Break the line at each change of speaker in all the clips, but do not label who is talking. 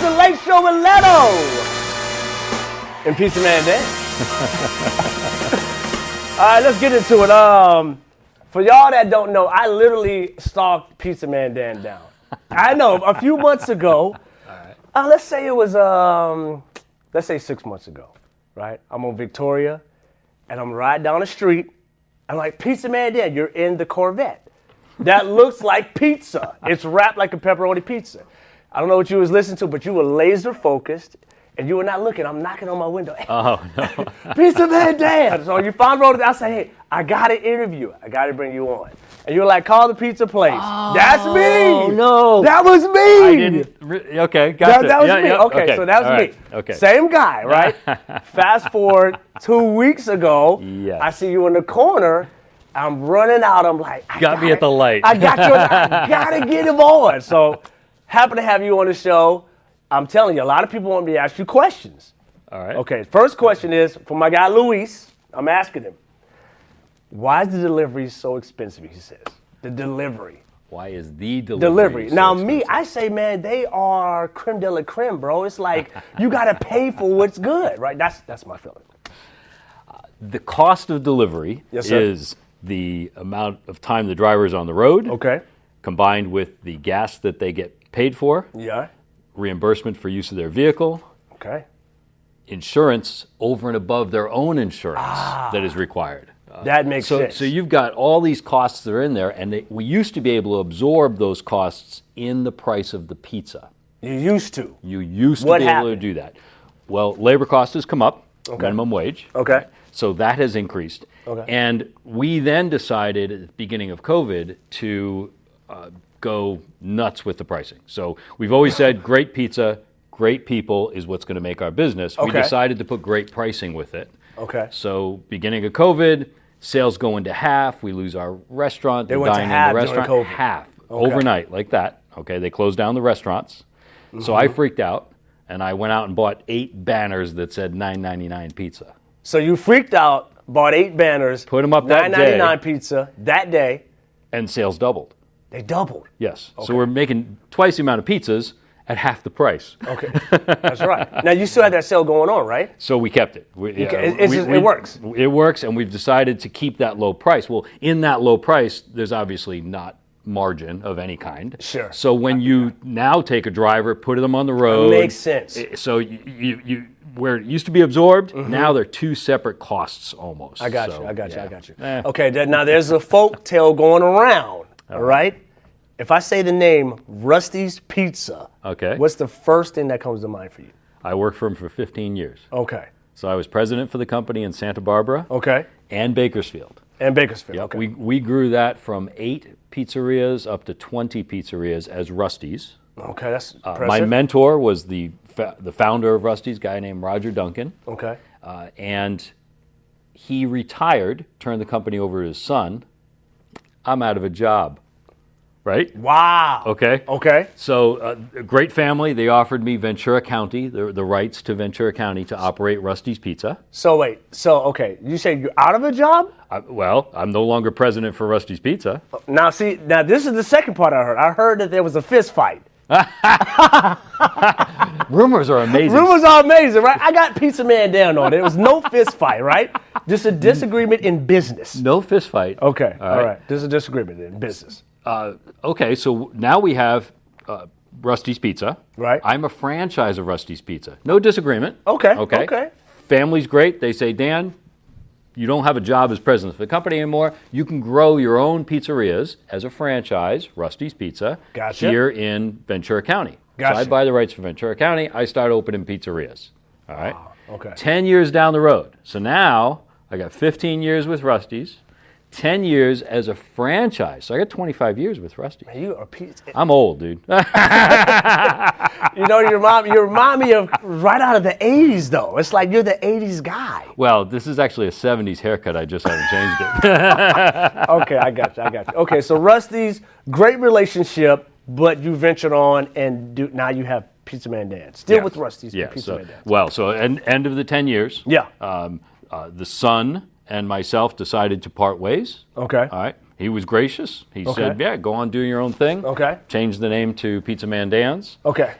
the Late Show with LLedo and PizzaMan Dan. All right, let's get into it. For y'all that don't know, I literally stalked PizzaMan Dan down. I know, a few months ago. Let's say it was, let's say 6 months ago, right? I'm on Ventura, and I'm riding down the street. I'm like, PizzaMan Dan, you're in the Corvette. That looks like pizza. It's wrapped like a pepperoni pizza. I don't know what you was listening to, but you were laser focused, and you were not looking. I'm knocking on my window. Hey,
oh, no.
PizzaMan Dan. So you found road. I say, hey, I got to interview. I got to bring you on. And you were like, call the pizza place.
Oh,
that's me.
No.
That was me.
I didn't. Okay, gotcha.
That was me.
Yeah,
okay, so that was
right.
me.
Okay.
Same guy, right? Fast forward 2 weeks ago,
yes.
I see you in the corner. I'm running out. I'm like,
got me at the light.
I got you. I gotta get him on. So, happy to have you on the show. I'm telling you, a lot of people want me to ask you questions.
All right.
Okay. First question is for my guy Luis. I'm asking him, why is the delivery so expensive? He says the delivery.
Why is the delivery?
Now,
so
me, I say, man, they are creme de la creme, bro. It's like you gotta pay for what's good, right? That's my feeling.
The cost of delivery is the amount of time the driver's on the road,
okay,
combined with the gas that they get paid for,
yeah,
reimbursement for use of their vehicle,
okay,
insurance over and above their own insurance that is required.
That makes sense.
So you've got all these costs that are in there, and we used to be able to absorb those costs in the price of the pizza.
You used to.
You used to
What
be able to
happened?
do that. Well, labor cost has come up, minimum wage.
Okay.
So that has increased.
Okay.
And we then decided at the beginning of COVID to go nuts with the pricing. So we've always said great pizza, great people is what's going to make our business.
Okay.
We decided to put great pricing with it.
Okay.
So beginning of COVID, sales go into half. We lose our restaurant.
They went to
dining
half
in the
during
restaurant.
COVID.
Half.
Okay.
Overnight, like that. Okay, they closed down the restaurants. Mm-hmm. So I freaked out, and I went out and bought 8 banners that said $9.99 pizza.
So you freaked out, bought 8 banners,
put them up that day,
$9.99 pizza that day,
and sales doubled.
They doubled.
Yes.
Okay.
So we're making twice the amount of pizzas at half the price.
Okay, that's right. Now you still had that sale going on, right?
So we kept it.
It works.
It works, and we've decided to keep that low price. Well, in that low price, there's obviously not margin of any kind.
Sure.
So when you now take a driver, put them on the road.
It makes sense.
So you where it used to be absorbed, now they're 2 separate costs almost.
I got
So,
you.
yeah.
Okay, now there's a folk tale going around, all right? If I say the name Rusty's Pizza,
Okay.
what's the first thing that comes to mind for you?
I worked for them for 15 years.
Okay.
So I was president for the company in Santa Barbara
Okay.
and Bakersfield.
And Bakersfield.
Yep.
Okay.
We grew that from 8 pizzerias up to 20 pizzerias as Rusty's.
Okay, that's impressive.
My mentor was the founder of Rusty's, a guy named Roger Duncan.
Okay.
And he retired, turned the company over to his son. I'm out of a job, right?
Wow.
Okay.
Okay.
So a great family. They offered me Ventura County, the rights to Ventura County to operate Rusty's Pizza.
So wait. So okay, you say you're out of a job?
Well, I'm no longer president for Rusty's Pizza.
Now see, now this is the second part I heard. I heard that there was a fist fight.
Rumors are amazing.
Rumors are amazing, right? I got PizzaMan Dan on. There was no fist fight, right? Just a disagreement in business.
No fist fight.
Okay. All right. There's a disagreement in business.
Okay, so now we have Rusty's Pizza.
Right.
I'm a franchise of Rusty's Pizza. No disagreement.
Okay.
Okay.
Okay.
Family's great. They say, Dan, you don't have a job as president of the company anymore. You can grow your own pizzerias as a franchise, Rusty's Pizza,
Gotcha.
here in Ventura County.
Gotcha.
So I buy the rights for Ventura County. I start opening pizzerias. All right.
Wow. Okay.
10 years down the road. So now I got 15 years with Rusty's, 10 years as a franchise. So I got 25 years with Rusty's.
Man, you are pizza.
I'm old, dude.
You know, you remind me of right out of the 80s, though. It's like you're the 80s guy.
Well, this is actually a 70s haircut. I just haven't changed it.
Okay, I got you. Okay, so Rusty's, great relationship, but you ventured on and now you have PizzaMan Dan. Still with Rusty's,
yeah.
PizzaMan Dan.
Well, so end of the 10 years.
Yeah.
The son and myself decided to part ways.
Okay.
All right. He was gracious. He
Okay.
said, yeah, go on, do your own thing.
Okay.
Changed the name to PizzaMan Dan's.
Okay.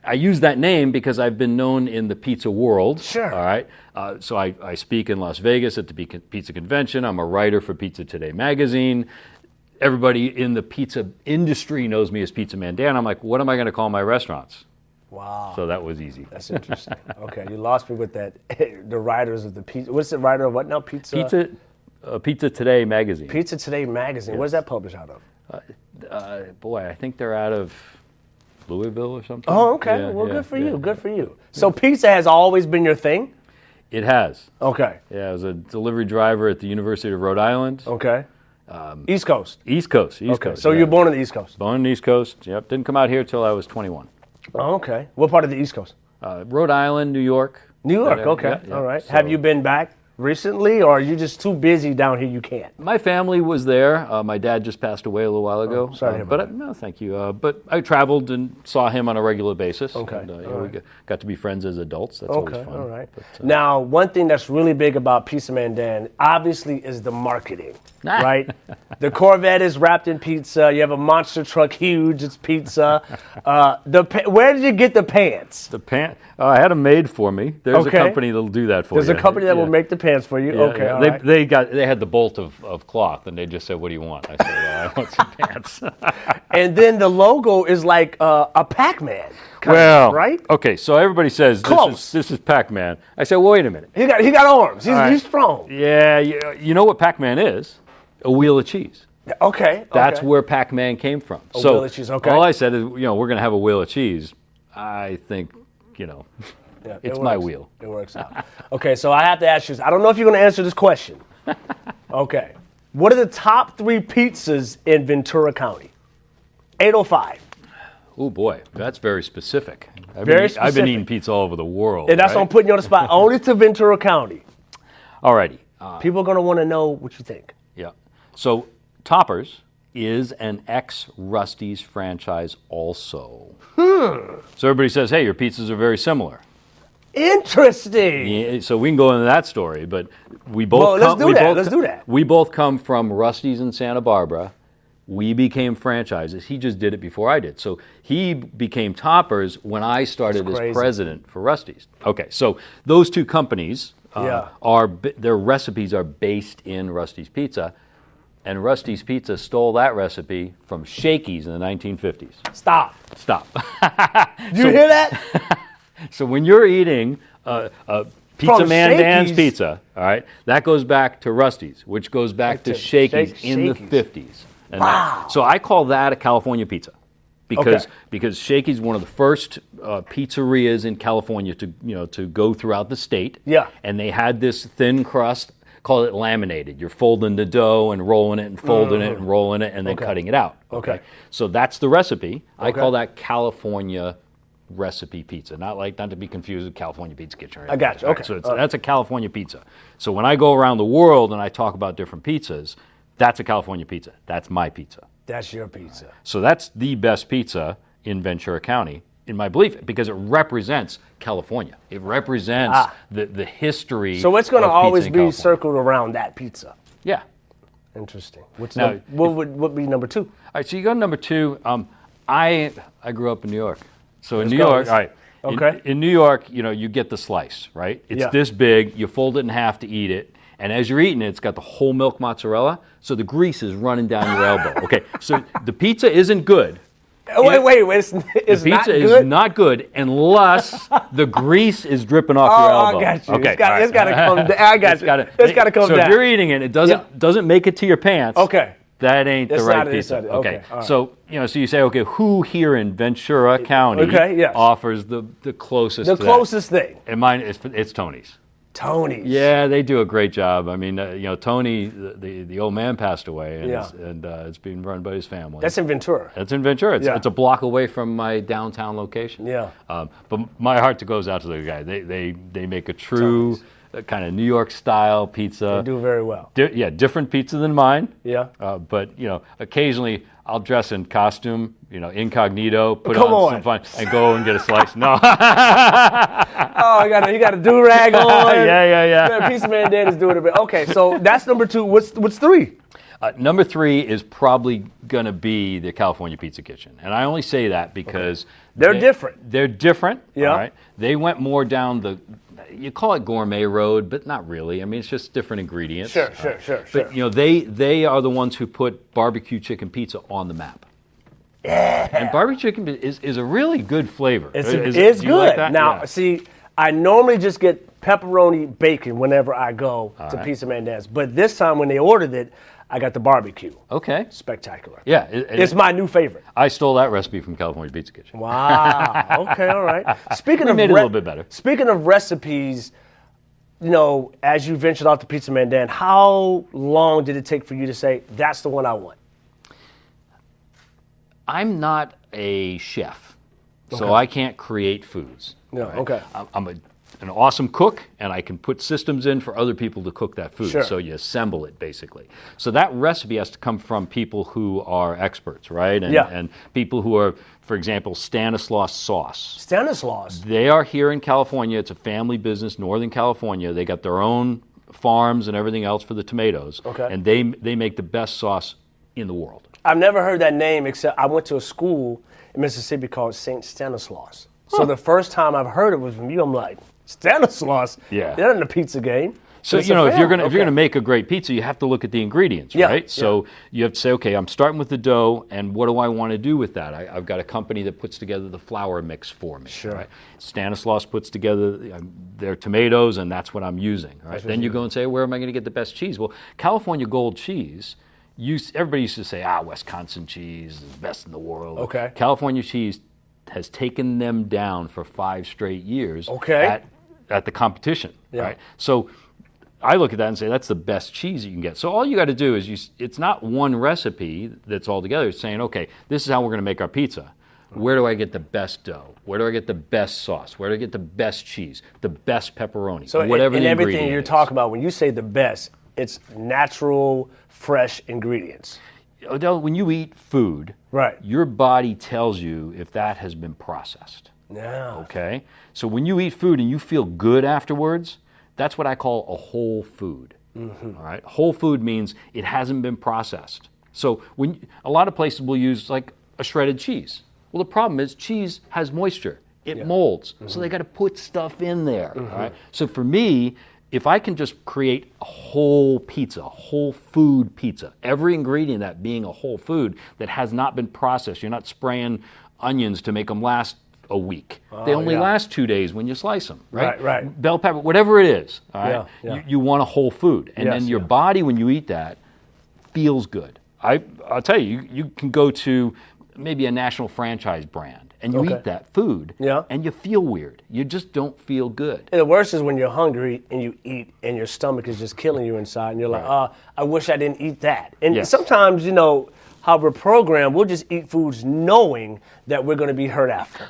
I use that name because I've been known in the pizza world.
Sure.
All right. So I speak in Las Vegas at the Pizza Convention. I'm a writer for Pizza Today magazine. Everybody in the pizza industry knows me as PizzaMan Dan. I'm like, what am I going to call my restaurants?
Wow.
So that was easy.
That's interesting. Okay, you lost me with that. The writers of the pizza. What's the writer of what now? Pizza
Today magazine.
Pizza Today magazine.
Yes.
Where's that published out of?
Boy, I think they're out of Louisville or something.
Oh, okay.
Yeah,
Well,
yeah,
good for
yeah.
you. Good for you. So pizza has always been your thing?
It has.
Okay.
Yeah, I was a delivery driver at the University of Rhode Island.
Okay. East Coast.
East Coast.
So
yeah.
you're born on the East Coast?
Born on the East Coast. Yep. Didn't come out here till I was 21.
Oh, okay. What part of the East Coast?
Rhode Island, New York.
New York. Okay.
Yeah.
All right.
So-
Have you been back recently, or are you just too busy down here you can't?
My family was there. My dad just passed away a little while ago.
sorry to hear about
no, thank you. But I traveled and saw him on a regular basis.
Okay,
And,
all
we
right.
got to be friends as adults. That's
Okay,
always fun.
all right.
But,
Now, one thing that's really big about Pizzaman Dan, obviously, is the marketing, right? The Corvette is wrapped in pizza. You have a monster truck, huge. It's pizza. Where did you get the pants?
I had them made for me. There's
Okay.
a company that'll do that for you.
There's a company that will
Yeah.
make the pants for you.
Yeah,
Okay,
yeah.
all
They
right.
they had the bolt of cloth, and they just said, "What do you want?" I said, "Well, I want some pants."
And then the logo is like a Pac-Man, right?
Okay, so everybody says
Close.
this is Pac-Man. I said, well, wait a minute.
He got arms.
right.
He's strong.
Yeah, you know what Pac-Man is? A wheel of cheese.
Okay.
That's
okay.
where Pac-Man came from.
Wheel of cheese, okay.
All I said is, we're going to have a wheel of cheese. I think,
Yeah,
it's
it
my
works.
wheel.
It works out. Okay, so I have to ask you this. I don't know if you're going to answer this question. Okay. What are the top 3 pizzas in Ventura County? 805.
Oh, boy, that's very specific. I've
Very
been
specific.
eating pizza all over the world.
And that's
right?
why I'm putting you on the spot. Only to Ventura County.
All righty.
People are going to want to know what you think.
Yeah. So Toppers is an ex-Rusty's franchise also. So everybody says, hey, your pizzas are very similar.
Interesting.
Yeah, so we can go into that story, but we both
Well, let's do that.
We both come from Rusty's in Santa Barbara. We became franchises. He just did it before I did. So he became Toppers when I started as
crazy.
president for Rusty's. Okay, so those two companies
Yeah.
their recipes are based in Rusty's Pizza, and Rusty's Pizza stole that recipe from Shakey's in the 1950s.
Stop.
Stop.
You hear that?
So when you're eating PizzaMan Dan's
Shakey's.
pizza, all right, that goes back to Rusty's, which goes back to Shakey's in the
Shakey's.
50s. And
Wow.
so I call that a California pizza because
Okay.
because Shakey's one of the first pizzerias in California to go throughout the state.
Yeah.
And they had this thin crust, call it laminated. You're folding the dough and rolling it and folding it and rolling it and then cutting it out.
Okay.
So that's the recipe. I
Okay.
call that California recipe pizza, not to be confused with California Pizza Kitchen. Or
I got you.
anything.
Okay.
So that's a California pizza. So when I go around the world and I talk about different pizzas, that's a California pizza. That's my pizza.
That's your pizza.
So that's the best pizza in Ventura County, in my belief, because it represents California. It represents the history.
So it's going to
of pizza
always
in
be
California.
circled around that pizza.
Yeah.
Interesting.
Now-
What would be number 2?
All right, so you go to number 2. I grew up in New York. So in New
go.
York, all right.
Okay.
In New York, you get the slice, right? It's
Yeah.
this big. You fold it in half to eat it. And as you're eating it, it's got the whole milk mozzarella. So the grease is running down your elbow. Okay, so the pizza isn't good.
Wait. It's
The
not
pizza
good?
is not good unless the grease is dripping off your elbow.
I got you.
Okay,
It's got
all right.
to come down. I got you. It's got to come
so
down.
if you're eating it, it doesn't make it to your pants.
Okay.
That ain't
It's
the right
not- it's
pizza.
not-
Okay.
okay, all right.
So so you say, okay, who here in Ventura County
Okay, yes.
offers the closest
The
to that?
closest thing.
And mine it's Tony's.
Tony's.
Yeah, they do a great job. I mean, Tony, the old man passed away, and,
Yeah.
it's being run by his family.
That's in Ventura.
That's in Ventura.
Yeah.
It's a block away from my downtown location.
Yeah.
But my heart goes out to the guy. They make a true kind of New York style pizza.
They do very well.
Different pizza than mine.
Yeah.
But occasionally I'll dress in costume, incognito, put
Come
on
on.
some fun, and go and get a slice. No.
Oh, you got a do-rag on.
Yeah.
Man, PizzaMan Dan is doing it. Okay, so that's number 2. What's 3?
Number 3 is probably going to be the California Pizza Kitchen. And I only say that because
they're different.
They're different.
Yeah.
All right. They went more down the, you call it gourmet road, but not really. I mean, it's just different ingredients.
Sure.
But, they are the ones who put barbecue chicken pizza on the map.
Yeah.
And barbecue chicken is a really good flavor.
It's
do
good.
you like that?
Now,
Yeah.
see, I normally just get pepperoni bacon whenever I go to PizzaMan Dan's. But this time when they ordered it, I got the barbecue.
Okay.
Spectacular.
Yeah.
It's my new favorite.
I stole that recipe from California Pizza Kitchen.
Wow. Okay, all right. Speaking of
made it a little bit better.
Speaking of recipes, as you ventured off to PizzaMan Dan, how long did it take for you to say, that's the one I want?
I'm not a chef, so I can't create foods.
No,
right?
okay.
I'm an awesome cook, and I can put systems in for other people to cook that food.
Sure.
So you assemble it, basically. So that recipe has to come from people who are experts, right? And people who are, for example, Stanislaus Sauce.
Stanislaus?
They are here in California. It's a family business, Northern California. They got their own farms and everything else for the tomatoes.
Okay.
And they make the best sauce in the world.
I've never heard that name except I went to a school in Mississippi called St. Stanislaus. So the first time I've heard it was from you. I'm like, Stanislaus?
Yeah.
They're in the pizza game.
So
It's
if
a
you're
family.
gonna make a great pizza, you have to look at the ingredients,
Yeah,
right? So you have to say, okay, I'm starting with the dough, and what do I want to do with that? I've got a company that puts together the flour mix for me.
Sure.
Right? Stanislaus puts together their tomatoes, and that's what I'm using. Right? Then you go and say, where am I going to get the best cheese? Well, California Gold cheese. Everybody used to say, Wisconsin cheese is the best in the world.
Okay.
California cheese has taken them down for 5 straight years.
Okay.
At the competition.
Yeah.
Right. So I look at that and say that's the best cheese you can get. So all you got to do is it's not one recipe that's all together. It's saying, okay, this is how we're going to make our pizza. Where do I get the best dough? Where do I get the best sauce? Where do I get the best cheese? The best pepperoni?
So
whatever
in
the
everything
ingredient
you're
is.
talking about, when you say the best, it's natural, fresh ingredients.
Odell, when you eat food,
Right.
your body tells you if that has been processed.
Yeah.
Okay? So when you eat food and you feel good afterwards, that's what I call a whole food. All right? Whole food means it hasn't been processed. So a lot of places will use like a shredded cheese. Well, the problem is cheese has moisture. It molds. So they got to put stuff in there. All right? So for me, if I can just create a whole pizza, a whole food pizza, every ingredient that being a whole food that has not been processed, you're not spraying onions to make them last a week. They only last 2 days when you slice them, right?
Right.
Bell pepper, whatever it is, all right?
Yeah.
You want a whole food. And then your body, when you eat that, feels good. I'll tell you, you can go to maybe a national franchise brand and you eat that food and you feel weird. You just don't feel good.
And the worst is when you're hungry and you eat and your stomach is just killing you inside and you're like, I wish I didn't eat that. And sometimes, how we're programmed, we'll just eat foods knowing that we're going to be hurt after.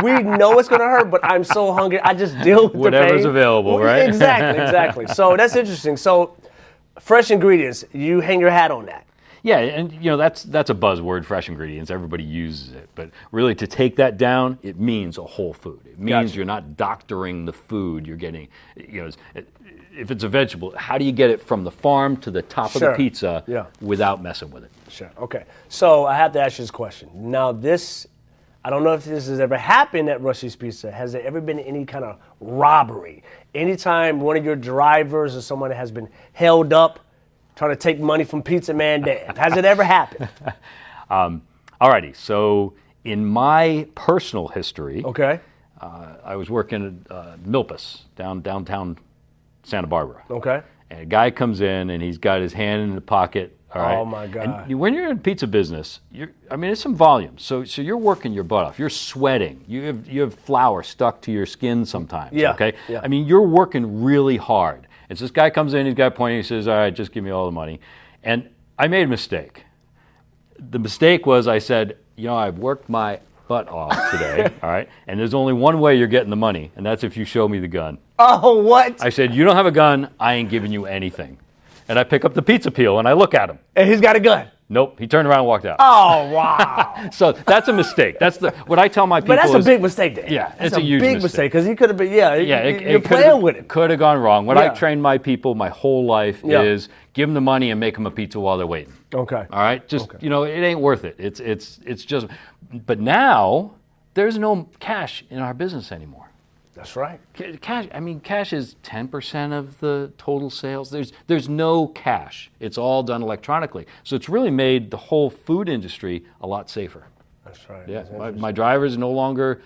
We know it's going to hurt, but I'm so hungry, I just deal with
whatever's
the pain.
available, right?
Exactly. So that's interesting. So fresh ingredients, you hang your hat on that.
Yeah, and that's a buzzword, fresh ingredients. Everybody uses it, but really to take that down, it means a whole food. It means you're not doctoring the food you're getting. If it's a vegetable, how do you get it from the farm to the top of the pizza without messing with it?
Sure. Okay. So I have to ask you this question. Now, I don't know if this has ever happened at Rusty's Pizza. Has there ever been any kind of robbery? Anytime one of your drivers or someone has been held up trying to take money from PizzaMan Dan? Has it ever happened?
Alrighty. So in my personal history, I was working at Milpas downtown Santa Barbara.
Okay.
And a guy comes in and he's got his hand in the pocket. All right.
Oh my God.
And when you're in pizza business, it's some volume. So you're working your butt off. You're sweating. You have flour stuck to your skin sometimes.
Yeah.
Okay.
Yeah.
I mean, you're working really hard. And so this guy comes in, he's got a point, he says, all right, just give me all the money. And I made a mistake. The mistake was I said, I've worked my butt off today, all right? And there's only one way you're getting the money, and that's if you show me the gun.
Oh, what?
I said, you don't have a gun, I ain't giving you anything. And I pick up the pizza peel and I look at him.
And he's got a gun.
Nope. He turned around and walked out.
Oh, wow.
So that's a mistake. That's what I tell my people.
But that's a big mistake, Dan.
Yeah,
that's
it's a huge
big mistake because he could have been. Yeah, you're playing with it.
Could have gone wrong. What
Yeah.
I train my people my whole life
Yeah.
is give them the money and make them a pizza while they're waiting.
Okay.
All right. Just it ain't worth it. It's just. But now there's no cash in our business anymore.
That's right.
Cash. I mean, cash is 10% of the total sales. There's no cash. It's all done electronically. So it's really made the whole food industry a lot safer.
That's right.
Yeah,
That's
my drivers no longer,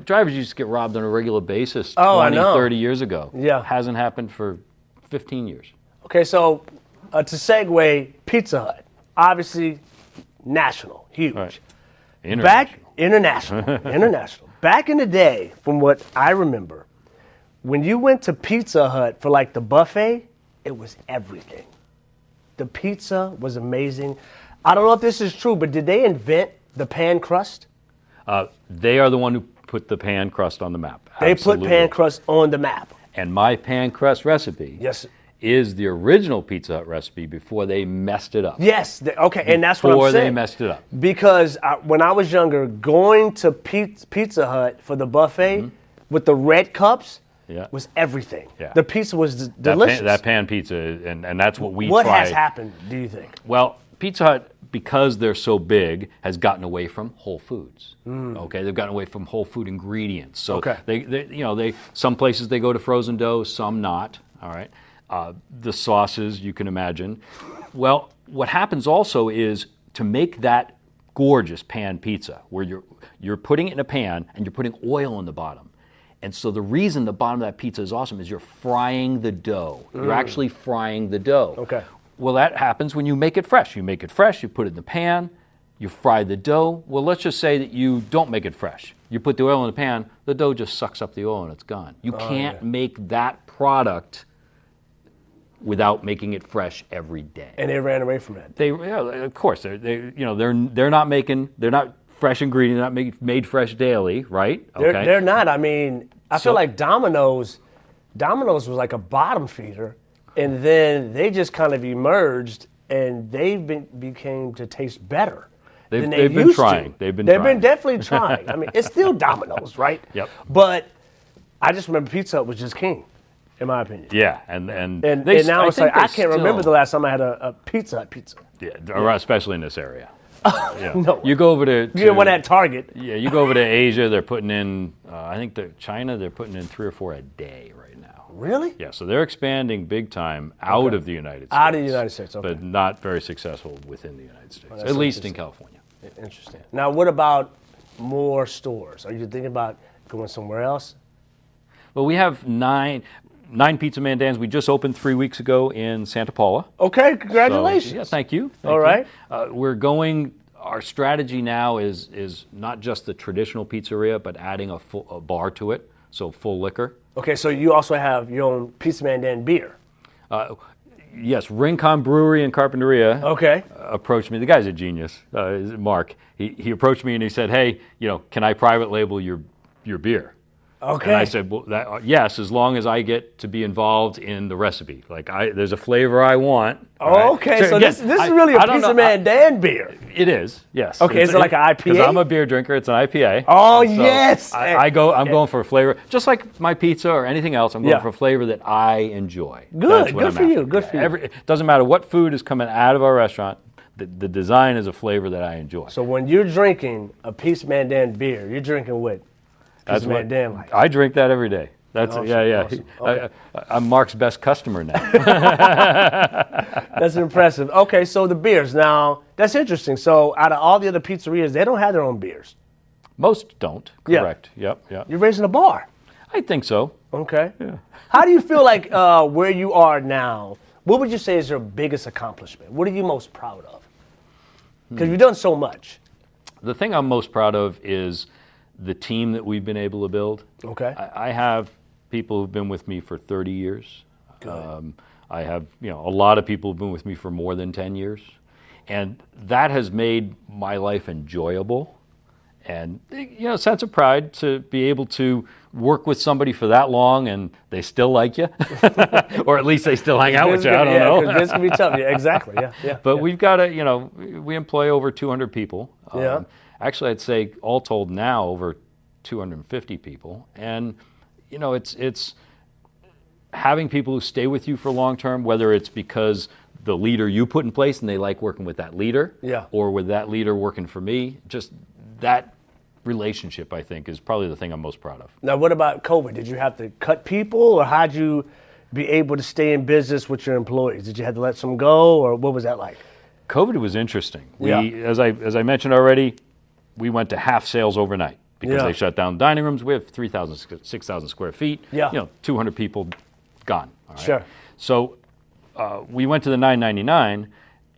drivers used to get robbed on a regular basis
I
20,
know.
30 years ago.
Yeah.
Hasn't happened for 15 years.
Okay, so to segue, Pizza Hut, obviously national, huge.
Right.
International. Back in the day, from what I remember, when you went to Pizza Hut for like the buffet, it was everything. The pizza was amazing. I don't know if this is true, but did they invent the pan crust?
They are the one who put the pan crust on the map.
They
Absolutely.
put pan crust on the map.
And my pan crust recipe is the original Pizza Hut recipe before they messed it up.
Yes, and that's what I'm saying.
Before they messed it up.
Because when I was younger, going to Pizza Hut for the buffet with the red cups was everything.
Yeah.
The pizza was delicious.
That pan pizza, and that's what we
What
try.
has happened, do you think?
Well, Pizza Hut, because they're so big, has gotten away from Whole Foods. Okay, they've gotten away from whole food ingredients. So they some places they go to frozen dough, some not. All right, the sauces you can imagine. Well, what happens also is to make that gorgeous pan pizza, where you're putting it in a pan and you're putting oil on the bottom. And so the reason the bottom of that pizza is awesome is you're frying the dough. You're actually frying the dough.
Okay.
Well, that happens when you make it fresh. You make it fresh, you put it in the pan, you fry the dough. Well, let's just say that you don't make it fresh. You put the oil in the pan, the dough just sucks up the oil and it's gone. You can't make that product without making it fresh every day.
And they ran away from it.
Of course, they're not fresh ingredients, they're not made fresh daily, right? Okay.
They're not. I mean, I feel like Domino's was like a bottom feeder, and then they just kind of emerged, and became to taste better.
They've been trying. They've been
definitely trying. I mean, it's still Domino's, right?
Yep.
But I just remember Pizza Hut was just king, in my opinion.
Yeah, and
now it's like I can't remember the last time I had a Pizza Hut pizza.
Yeah, especially in this area. Yeah.
No.
You go over to
You get one at Target.
Yeah, you go over to Asia. They're putting in. I think China. They're putting in 3 or 4 a day right now.
Really?
Yeah. So they're expanding big time out of the United States.
Out of the United States. Okay.
But not very successful within the United States. At least in California.
Interesting. Now, what about more stores? Are you thinking about going somewhere else?
Well, we have 9 PizzaMan Dans. We just opened 3 weeks ago in Santa Paula.
Okay, congratulations.
So, yeah, thank you.
All right.
We're going. Our strategy now is not just the traditional pizzeria, but adding a bar to it, so full liquor.
Okay, so you also have your own PizzaMan Dan beer.
Yes, Rincon Brewery and Carpinteria.
Okay.
Approached me. The guy's a genius. Mark. He approached me and he said, "Hey, can I private label your beer?"
Okay.
And I said, well, yes, as long as I get to be involved in the recipe. Like, there's a flavor I want.
Oh, okay, so again, this is really a PizzaMan Dan beer.
It is, yes.
Okay, is it like an IPA?
Because I'm a beer drinker, it's an IPA.
Oh, yes.
I'm going for a flavor, just like my pizza or anything else, I'm going for a flavor that I enjoy.
Good for you.
It doesn't matter what food is coming out of our restaurant, the design is a flavor that I enjoy.
So when you're drinking a PizzaMan Dan beer, you're drinking what?
That's what
Dan likes.
I drink that every day. That's
awesome,
yeah.
Awesome. Okay.
I'm Mark's best customer now.
That's impressive. Okay, so the beers. Now, that's interesting. So out of all the other pizzerias, they don't have their own beers.
Most don't. Correct.
Yeah.
Yep.
You're raising a bar.
I think so.
Okay.
Yeah.
How do you feel like where you are now, what would you say is your biggest accomplishment? What are you most proud of? Because you've done so much.
The thing I'm most proud of is the team that we've been able to build.
Okay.
I have people who've been with me for 30 years. I have a lot of people who've been with me for more than 10 years. And that has made my life enjoyable. And, sense of pride to be able to work with somebody for that long and they still like you, or at least they still hang out with you. I don't know.
Because this can be tough. Yeah, exactly. Yeah.
But we've got we employ over 200 people. Actually, I'd say all told now over 250 people. And, it's having people who stay with you for long term, whether it's because the leader you put in place and they like working with that leader, or with that leader working for me, just that relationship, I think, is probably the thing I'm most proud of.
Now, what about COVID? Did you have to cut people, or how'd you be able to stay in business with your employees? Did you have to let some go, or what was that like?
COVID was interesting. As I mentioned already, we went to half sales overnight because they shut down dining rooms. We have 3,000, 6,000 square feet. 200 people gone. All right?
Sure.
So we went to the $9.99,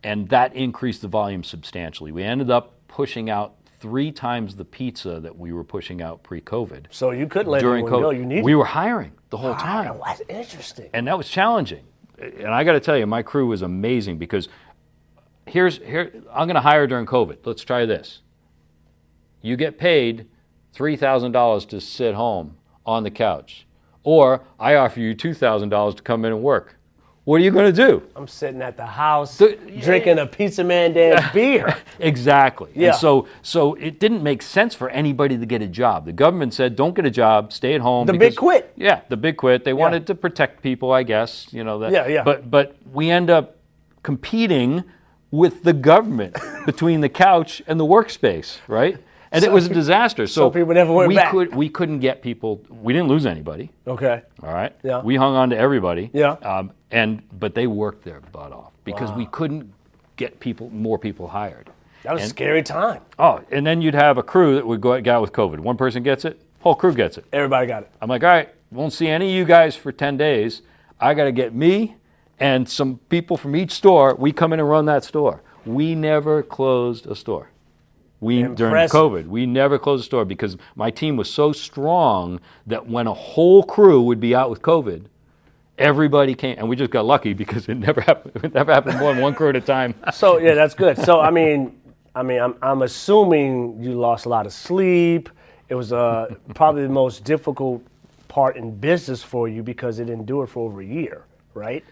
and that increased the volume substantially. We ended up pushing out 3 times the pizza that we were pushing out pre-COVID.
So you couldn't let
during
anyone
COVID.
go. You needed.
We were hiring the whole time.
Oh, that's interesting.
And that was challenging. And I got to tell you, my crew was amazing because I'm going to hire during COVID. Let's try this. You get paid $3,000 to sit home on the couch, or I offer you $2,000 to come in and work. What are you going to do?
I'm sitting at the house drinking a PizzaMan Dan beer.
Exactly.
Yeah.
And so it didn't make sense for anybody to get a job. The government said, don't get a job, stay at home.
The big quit.
Yeah, the big quit. They wanted to protect people, I guess. But we end up competing with the government between the couch and the workspace, right? And it was a disaster. So
people never went back.
We couldn't get people. We didn't lose anybody.
Okay.
All right.
Yeah.
We hung on to everybody.
Yeah.
But they worked their butt off because we couldn't get more people hired.
That was a scary time.
Oh, and then you'd have a crew that would go out with COVID. One person gets it, whole crew gets it.
Everybody got it.
I'm like, all right, won't see any of you guys for 10 days. I got to get me and some people from each store. We come in and run that store. We never closed a store. During COVID, we never closed a store because my team was so strong that when a whole crew would be out with COVID, everybody came, and we just got lucky because it never happened. It never happened more than one crew at a time.
So that's good. So I'm assuming you lost a lot of sleep. It was probably the most difficult part in business for you because it endured for over a year, right?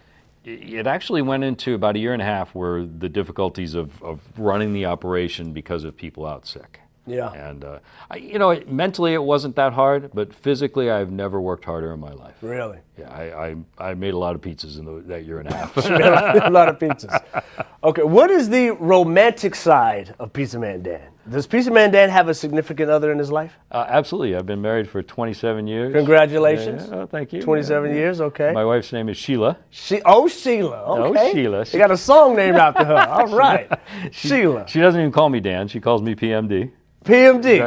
It actually went into about a year and a half where the difficulties of running the operation because of people out sick.
Yeah.
And, mentally it wasn't that hard, but physically I've never worked harder in my life.
Really?
Yeah, I made a lot of pizzas in that year and a half.
A lot of pizzas. Okay, what is the romantic side of PizzaMan Dan? Does PizzaMan Dan have a significant other in his life?
Absolutely. I've been married for 27 years.
Congratulations.
Yeah, thank you.
27 years, okay.
My wife's name is Sheila.
Sheila, okay.
Oh, Sheila.
You got a song named after her. All right. Sheila.
She doesn't even call me Dan. She calls me PMD.
PMD.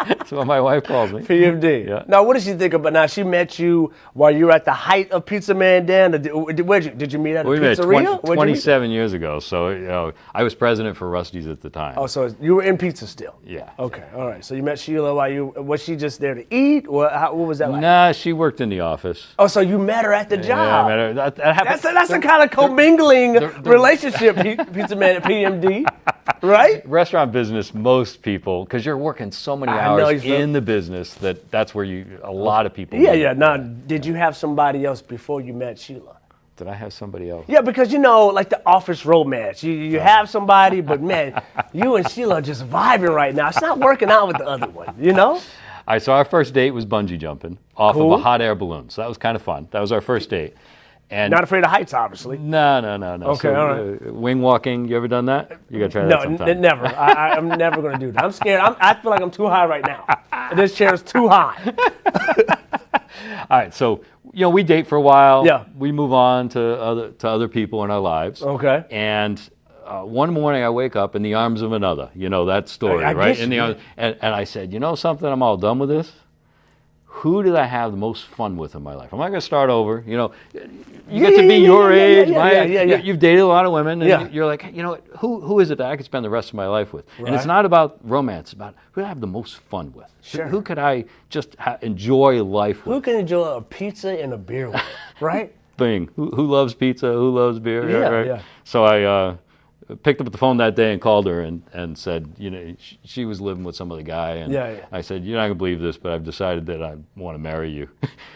That's what my wife calls me.
PMD.
Yeah.
Now, what does she think about? Now, she met you while you were at the height of PizzaMan Dan. Did you meet at a pizzeria?
27 years ago. So I was president for Rusty's at the time.
Oh, so you were in pizza still?
Yeah.
Okay. All right. So you met Sheila while was she just there to eat, or what was that like?
Nah, she worked in the office.
Oh, so you met her at the job?
Yeah, I met her. That happened.
That's the kind of commingling relationship, PizzaMan and PMD, right?
Restaurant business, most people, because you're working so many hours in the business that's where a lot of people.
Yeah. Now, did you have somebody else before you met Sheila?
Did I have somebody else?
Yeah, because like the office romance. You have somebody, but man, you and Sheila are just vibing right now. It's not working out with the other one,
All right, so our first date was bungee jumping off of a hot air balloon. So that was kind of fun. That was our first date. And
not afraid of heights, obviously.
No.
Okay,
so,
all right.
Wing walking, you ever done that? You got to try that sometime.
Never. I'm never going to do that. I'm scared. I feel like I'm too high right now. This chair is too high.
All right, so we date for a while.
Yeah.
We move on to other people in our lives.
Okay.
And one morning I wake up in the arms of another. That story,
I
right?
guess
And I said, something? I'm all done with this. Who did I have the most fun with in my life? I'm not going to start over. You get to be your age. You've dated a lot of women, and you're like, who is it that I could spend the rest of my life with? Right. And it's not about romance. It's about who do I have the most fun with?
Sure.
Who could I just enjoy life with?
Who can enjoy a pizza and a beer with, right?
Who loves pizza? Who loves beer?
Yeah,
right?
yeah.
So picked up the phone that day and called her and said, she was living with some other guy. And I said, you're not going to believe this, but I've decided that I want to marry you.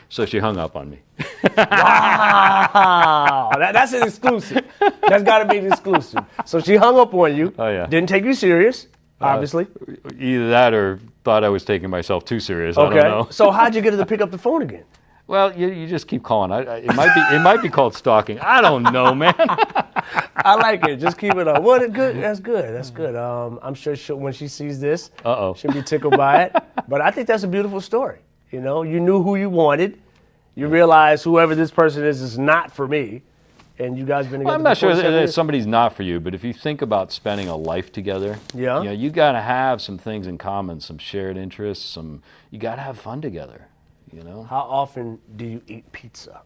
So she hung up on me.
Wow. That's an exclusive. That's got to be an exclusive. So she hung up on you.
Oh, yeah.
Didn't take you serious, obviously.
Either that or thought I was taking myself too serious.
Okay.
I don't know.
So how'd you get her to pick up the phone again?
Well, you just keep calling. It might be called stalking. I don't know, man.
I like it. Just keep it up. Well, good. That's good. That's good. I'm sure when she sees this, she'll be tickled by it. But I think that's a beautiful story. You knew who you wanted. You realize whoever this person is not for me, and you guys been together.
Well, I'm not sure that somebody's not for you, but if you think about spending a life together, you got to have some things in common, some shared interests. You got to have fun together.
How often do you eat pizza?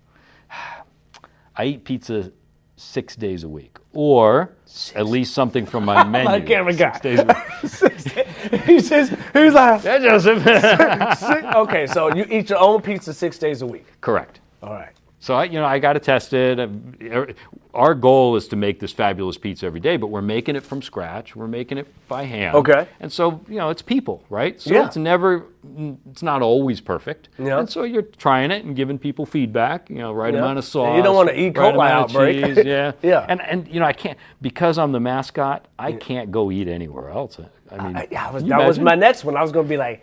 I eat pizza 6 days a week, or at least something from my menu.
My camera guy.
6 days a week.
He's like,
Yeah, Joseph.
okay, so you eat your own pizza 6 days a week.
Correct.
All right.
So I got to test it. Our goal is to make this fabulous pizza every day, but we're making it from scratch. We're making it by hand.
Okay.
And so it's people, right? So it's not always perfect.
Yeah.
And so you're trying it and giving people feedback. Right amount of sauce.
And you don't want to eat
right
coli
amount of
outbreak.
cheese, yeah.
Yeah.
And I can't, because I'm the mascot. I can't go eat anywhere else. I mean,
that was my next one. I was going to be like,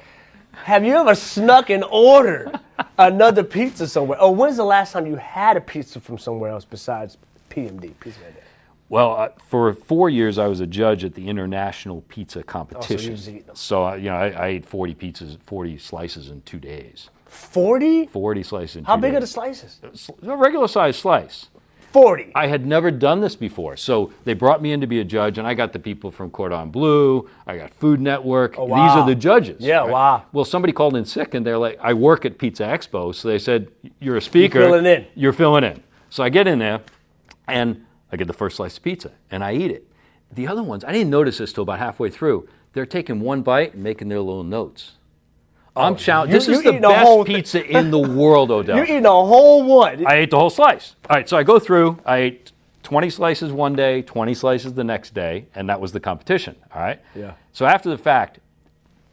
have you ever snuck and ordered another pizza somewhere? Or when's the last time you had a pizza from somewhere else besides PMD, PizzaMan Dan?
Well, for 4 years, I was a judge at the International Pizza Competition. So I ate 40 slices in 2 days.
40?
40 slices in 2 days.
How big are the slices?
A regular size slice.
40.
I had never done this before. So they brought me in to be a judge, and I got the people from Cordon Bleu. I got Food Network.
Oh, wow.
These are the judges.
Yeah,
right?
wow.
Well, somebody called in sick, and they're like, I work at Pizza Expo. So they said, you're a speaker.
You're filling in.
You're filling in. So I get in there, and I get the first slice of pizza, and I eat it. The other ones, I didn't notice this till about halfway through. They're taking one bite and making their little notes. I'm challenged. This is the best pizza in the world, Odell.
You're eating a whole one.
I ate the whole slice. All right, so I go through. I ate 20 slices one day, 20 slices the next day, and that was the competition, all right?
Yeah.
So after the fact,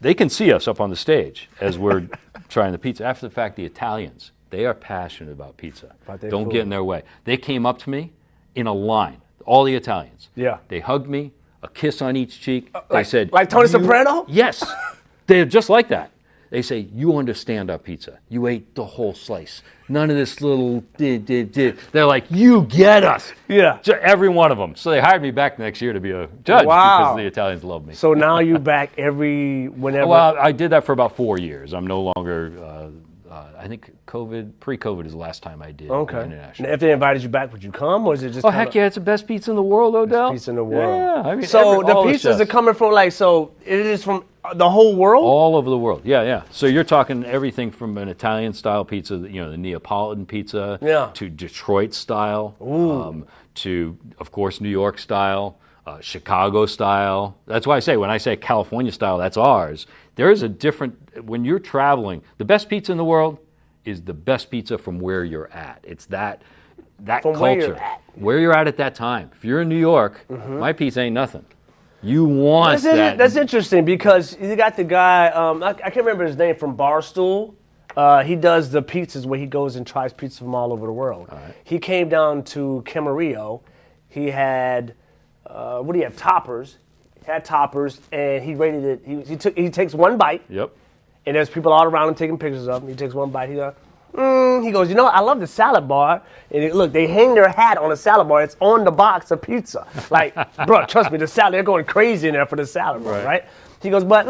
they can see us up on the stage as we're trying the pizza. After the fact, the Italians, they are passionate about pizza. Don't get in their way. They came up to me in a line, all the Italians.
Yeah.
They hugged me, a kiss on each cheek. They said,
like Tony Soprano?
Yes. They're just like that. They say, you understand our pizza. You ate the whole slice. None of this little did. They're like, you get us.
Yeah.
Every one of them. So they hired me back next year to be a judge because the Italians love me.
So now you back whenever?
Well, I did that for about 4 years. I'm no longer, I think pre-COVID is the last time I did international.
Now, if they invited you back, would you come, or is it just?
Oh, heck yeah, it's the best pizza in the world, Odell.
Best pizza in the world.
Yeah. I mean,
so the pizzas are coming from it is from the whole world?
All over the world, yeah. So you're talking everything from an Italian-style pizza, the Neapolitan pizza, to Detroit style, to, of course, New York style, Chicago style. That's why I say, when I say California style, that's ours. There is a different, when you're traveling, the best pizza in the world is the best pizza from where you're at. It's that from culture. Where you're at that time. If you're in New York, my pizza ain't nothing. You want that.
That's interesting because you got the guy, I can't remember his name, from Barstool. He does the pizzas where he goes and tries pizza from all over the world.
Right.
He came down to Camarillo. He had, what do you have, toppers. He had toppers, and he rated it. He takes one bite.
Yep.
And there's people all around him taking pictures of him. He takes one bite. He goes, I love the salad bar. And look, they hang their hat on the salad bar. It's on the box of pizza. Like, bro, trust me, the salad, they're going crazy in there for the salad bar, right? He goes, but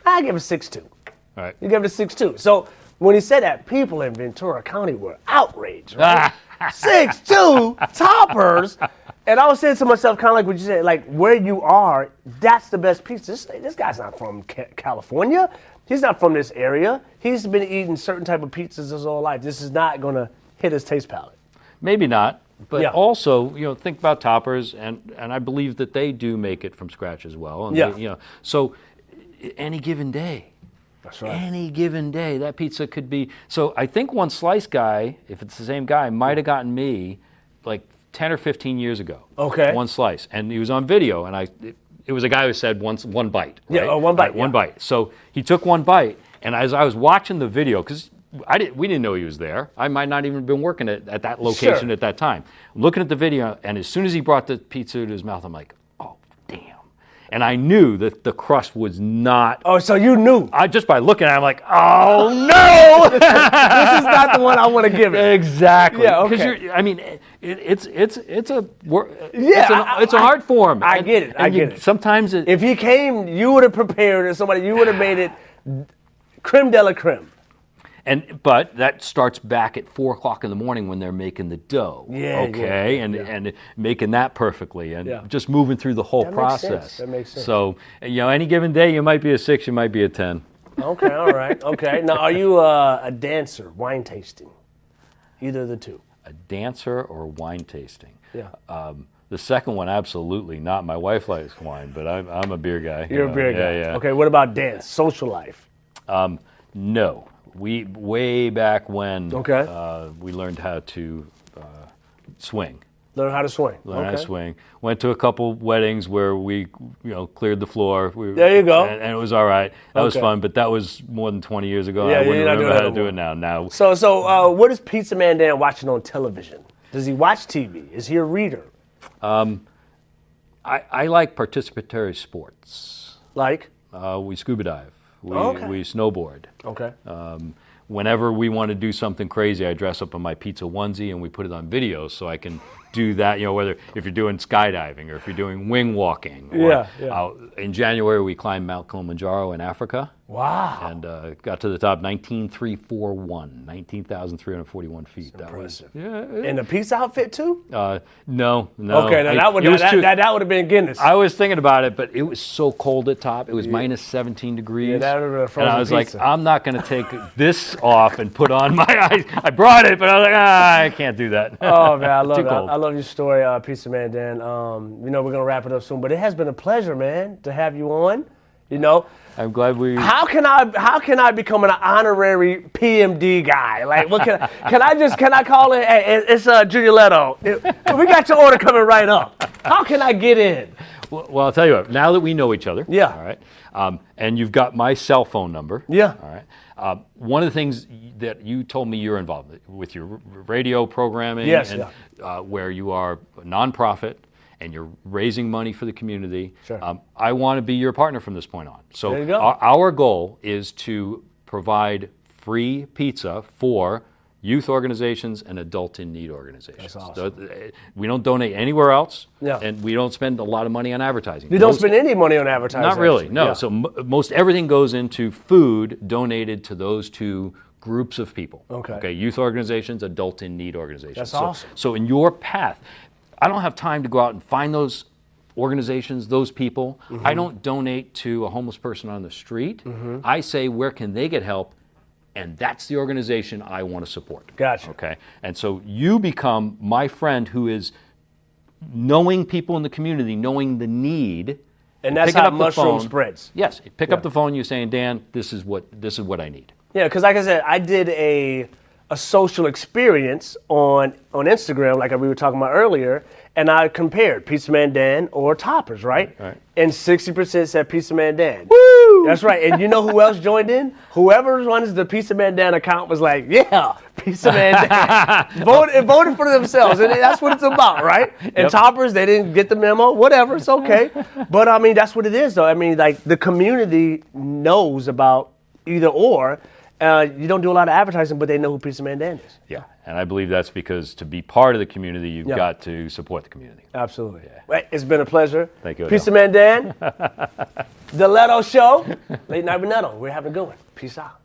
I give it a 6.2.
All right.
You give it a 6.2. So when he said that, people in Ventura County were outraged, right? 6.2 toppers. And I was saying to myself, kind of like what you said, like where you are, that's the best pizza. This guy's not from California. He's not from this area. He's been eating certain type of pizzas his whole life. This is not going to hit his taste palate.
Maybe not, but also, think about toppers, and I believe that they do make it from scratch as well. And they, so any given day.
That's right.
Any given day, that pizza could be. So I think one slice guy, if it's the same guy, might have gotten me like 10 or 15 years ago.
Okay.
One slice. And he was on video, and it was a guy who said one bite. Right?
Yeah, one bite.
One bite. So he took one bite, and as I was watching the video, because we didn't know he was there. I might not even have been working at that location at that time. Looking at the video, and as soon as he brought the pizza to his mouth, I'm like, oh, damn. And I knew that the crust was not.
Oh, so you knew.
Just by looking at it, I'm like, oh, no.
This is not the one I want to give it.
Exactly.
Yeah, okay.
Because it's an
I-
art form.
I get it. I get it.
Sometimes
If he came, you would have prepared, and somebody, you would have made it creme de la creme.
But that starts back at 4 o'clock in the morning when they're making the dough. Okay, and making that perfectly, and just moving through the whole process.
That makes sense.
So any given day, you might be a 6, you might be a 10.
Okay, all right. Okay. Now, are you a dancer, wine tasting? Either of the two.
A dancer or wine tasting?
Yeah.
The second one, absolutely not. My wife likes wine, but I'm a beer guy.
You're a beer guy.
Yeah.
Okay. What about dance, social life?
No. We way back when
Okay.
we learned how to swing.
Learn how to swing.
Learn how to swing. Went to a couple weddings where we cleared the floor.
There you go.
And it was all right. That was
Okay.
fun, but that was more than 20 years ago.
Yeah,
I wouldn't
you're not
remember
doing
how
that
to do
no
it now.
So, what is PizzaMan Dan watching on television? Does he watch TV? Is he a reader?
I like participatory sports.
Like?
We scuba dive.
Okay.
We snowboard.
Okay.
Whenever we want to do something crazy, I dress up in my pizza onesie and we put it on video so I can do that, whether if you're doing skydiving or if you're doing wing walking. Or, in January, we climbed Mount Kilimanjaro in Africa.
Wow.
And got to the top, 19,341 feet. That
impressive.
was,
In a pizza outfit, too?
No.
Okay, now that would have been Guinness.
I was thinking about it, but it was so cold at top. It was minus 17 degrees.
Yeah, that would have been a frozen
And I was
pizza.
like, I'm not going to take this off and put on my eyes. I brought it, but I was like, I can't do that.
Oh, man, I love
Too
it.
cold.
I love your story, PizzaMan Dan. We're going to wrap it up soon, but it has been a pleasure, man, to have you on.
I'm glad we.
How can I become an honorary PMD guy? Like, what can I call it? Hey, it's Junior Leto. We got your order coming right up. How can I get in?
Well, I'll tell you what. Now that we know each other,
Yeah.
all right, and you've got my cell phone number,
Yeah.
all right. One of the things that you told me you're involved with your radio programming,
Yes,
and where you are a nonprofit and you're raising money for the community.
Sure.
I want to be your partner from this point on. So
There you go.
Our goal is to provide free pizza for youth organizations and adult in need organizations.
That's awesome.
So, we don't donate anywhere else,
Yeah.
and we don't spend a lot of money on advertising.
You don't spend any money on advertising.
Not really,
actually.
no.
Yeah.
So most everything goes into food donated to those two groups of people.
Okay.
Youth organizations, adult in need organizations.
That's awesome.
So in your path, I don't have time to go out and find those organizations, those people.
Mm-hmm.
I don't donate to a homeless person on the street.
Mm-hmm.
I say, where can they get help? And that's the organization I want to support.
Gotcha.
Okay. And so you become my friend who is knowing people in the community, knowing the need.
And that's
picking
how
up the
mushroom
phone.
spreads.
Yes. Pick up the phone, you're saying, Dan, this is what I need.
Yeah, because like I said, I did a social experience on Instagram, like we were talking about earlier, and I compared PizzaMan Dan or Toppers, right?
Right.
And 60% said PizzaMan Dan.
Woo!
That's right. And you know who else joined in? Whoever runs the PizzaMan Dan account was like, yeah, PizzaMan Dan. voted for themselves. And that's what it's about, right? And Toppers, they didn't get the memo. Whatever, it's okay. But I mean, that's what it is, though. I mean, like the community knows about either or. You don't do a lot of advertising, but they know who PizzaMan Dan is.
Yeah. And I believe that's because to be part of the community, you've got to support the community.
Absolutely. Right, it's been a pleasure.
Thank you.
PizzaMan Dan, The Leto Show, Late Night with Leto. We're having a good one. Peace out.